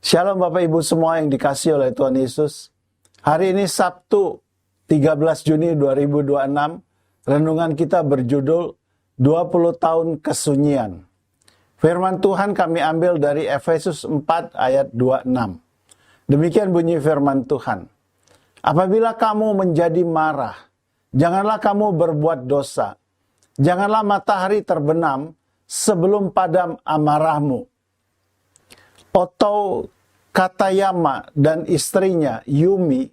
Shalom Bapak Ibu semua yang dikasihi oleh Tuhan Yesus. Hari ini Sabtu 13 Juni 2026. Renungan kita berjudul 20 tahun kesunyian. Firman Tuhan kami ambil dari Efesus 4 ayat 26. Demikian bunyi firman Tuhan. Apabila kamu menjadi marah, janganlah kamu berbuat dosa. Janganlah matahari terbenam sebelum padam amarahmu. Oto Katayama dan istrinya Yumi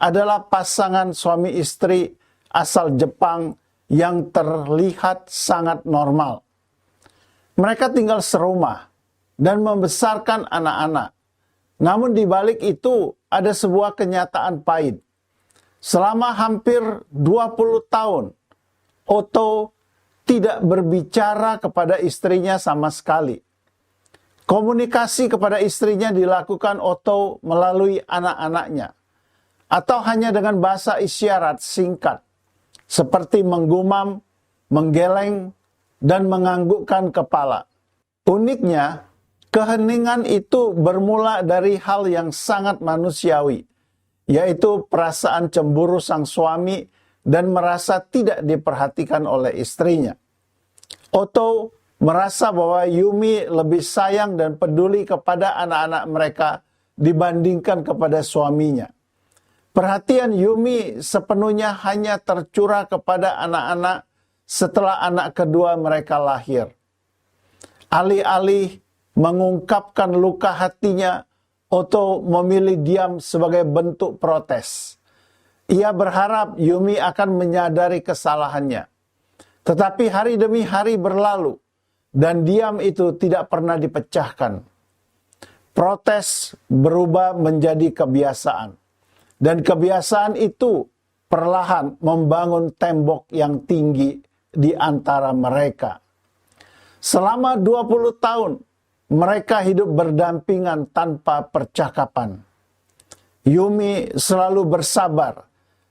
adalah pasangan suami istri asal Jepang yang terlihat sangat normal. Mereka tinggal serumah dan membesarkan anak-anak. Namun di balik itu ada sebuah kenyataan pahit. Selama hampir 20 tahun, Oto tidak berbicara kepada istrinya sama sekali. Komunikasi kepada istrinya dilakukan Oto melalui anak-anaknya, atau hanya dengan bahasa isyarat singkat, seperti menggumam, menggeleng, dan menganggukkan kepala. Uniknya, keheningan itu bermula dari hal yang sangat manusiawi, yaitu perasaan cemburu sang suami dan merasa tidak diperhatikan oleh istrinya. Oto merasa bahwa Yumi lebih sayang dan peduli kepada anak-anak mereka dibandingkan kepada suaminya. Perhatian Yumi sepenuhnya hanya tercurah kepada anak-anak setelah anak kedua mereka lahir. Alih-alih mengungkapkan luka hatinya, Oto memilih diam sebagai bentuk protes. Ia berharap Yumi akan menyadari kesalahannya. Tetapi hari demi hari berlalu, dan diam itu tidak pernah dipecahkan. Protes berubah menjadi kebiasaan. Dan kebiasaan itu perlahan membangun tembok yang tinggi di antara mereka. Selama 20 tahun, mereka hidup berdampingan tanpa percakapan. Yumi selalu bersabar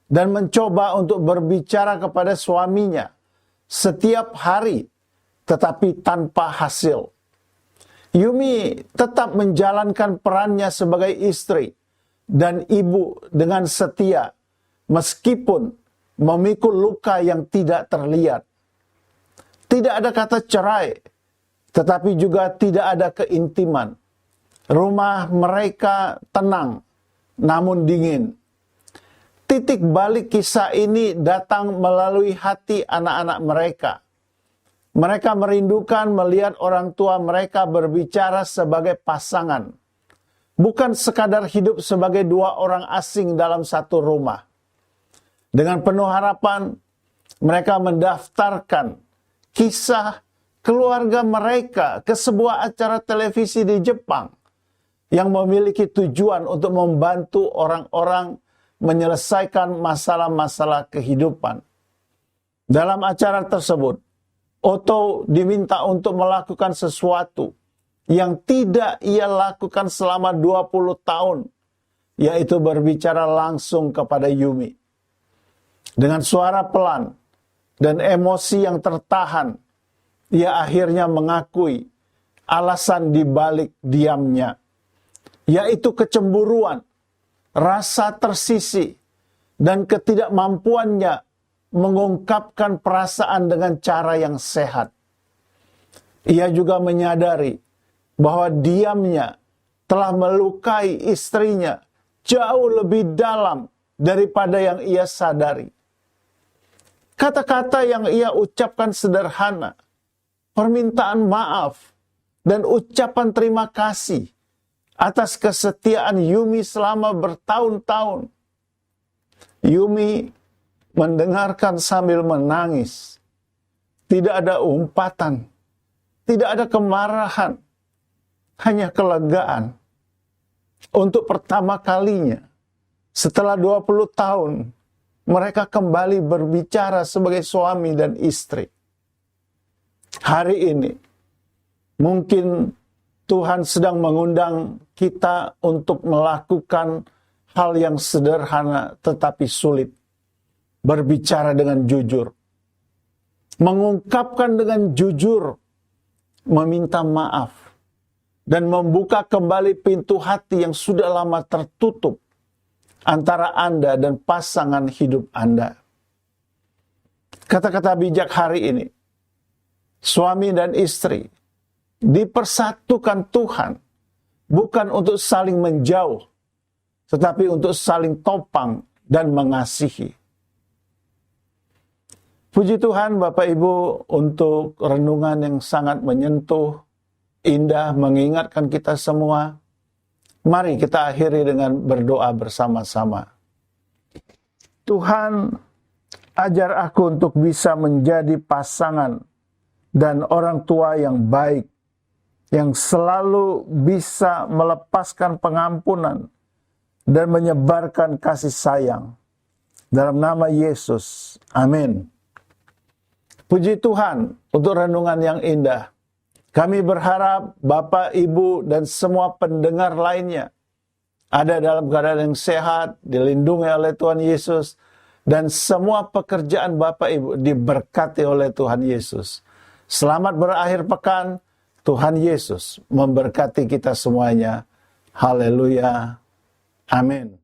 dan mencoba untuk berbicara kepada suaminya setiap hari, tetapi tanpa hasil. Yumi tetap menjalankan perannya sebagai istri dan ibu dengan setia, meskipun memikul luka yang tidak terlihat. Tidak ada kata cerai, tetapi juga tidak ada keintiman. Rumah mereka tenang, namun dingin. Titik balik kisah ini datang melalui hati anak-anak mereka. Mereka merindukan melihat orang tua mereka berbicara sebagai pasangan, bukan sekadar hidup sebagai dua orang asing dalam satu rumah. Dengan penuh harapan, mereka mendaftarkan kisah keluarga mereka ke sebuah acara televisi di Jepang yang memiliki tujuan untuk membantu orang-orang menyelesaikan masalah-masalah kehidupan. Dalam acara tersebut, Oto diminta untuk melakukan sesuatu yang tidak ia lakukan selama 20 tahun, yaitu berbicara langsung kepada Yumi. Dengan suara pelan dan emosi yang tertahan, ia akhirnya mengakui alasan di balik diamnya, yaitu kecemburuan, rasa tersisih, dan ketidakmampuannya mengungkapkan perasaan dengan cara yang sehat. Ia juga menyadari bahwa diamnya telah melukai istrinya jauh lebih dalam daripada yang ia sadari. Kata-kata yang ia ucapkan sederhana, permintaan maaf, dan ucapan terima kasih atas kesetiaan Yumi selama bertahun-tahun. Yumi mendengarkan sambil menangis. Tidak ada umpatan, tidak ada kemarahan, hanya kelegaan. Untuk pertama kalinya, setelah 20 tahun, mereka kembali berbicara sebagai suami dan istri. Hari ini, mungkin Tuhan sedang mengundang kita untuk melakukan hal yang sederhana tetapi sulit. Berbicara dengan jujur. Mengungkapkan dengan jujur. Meminta maaf. dan membuka kembali pintu hati yang sudah lama tertutup antara Anda dan pasangan hidup Anda. Kata-kata bijak hari ini, suami dan istri dipersatukan Tuhan, bukan untuk saling menjauh, tetapi untuk saling topang dan mengasihi. Puji Tuhan Bapak Ibu untuk renungan yang sangat menyentuh, indah, mengingatkan kita semua. Mari kita akhiri dengan berdoa bersama-sama. Tuhan, ajar aku untuk bisa menjadi pasangan dan orang tua yang baik, yang selalu bisa melepaskan pengampunan dan menyebarkan kasih sayang. Dalam nama Yesus, amin. Puji Tuhan untuk renungan yang indah. Kami berharap Bapak, Ibu, dan semua pendengar lainnya ada dalam keadaan yang sehat, dilindungi oleh Tuhan Yesus, dan semua pekerjaan Bapak, Ibu diberkati oleh Tuhan Yesus. Selamat berakhir pekan. Tuhan Yesus memberkati kita semuanya. Haleluya. Amin.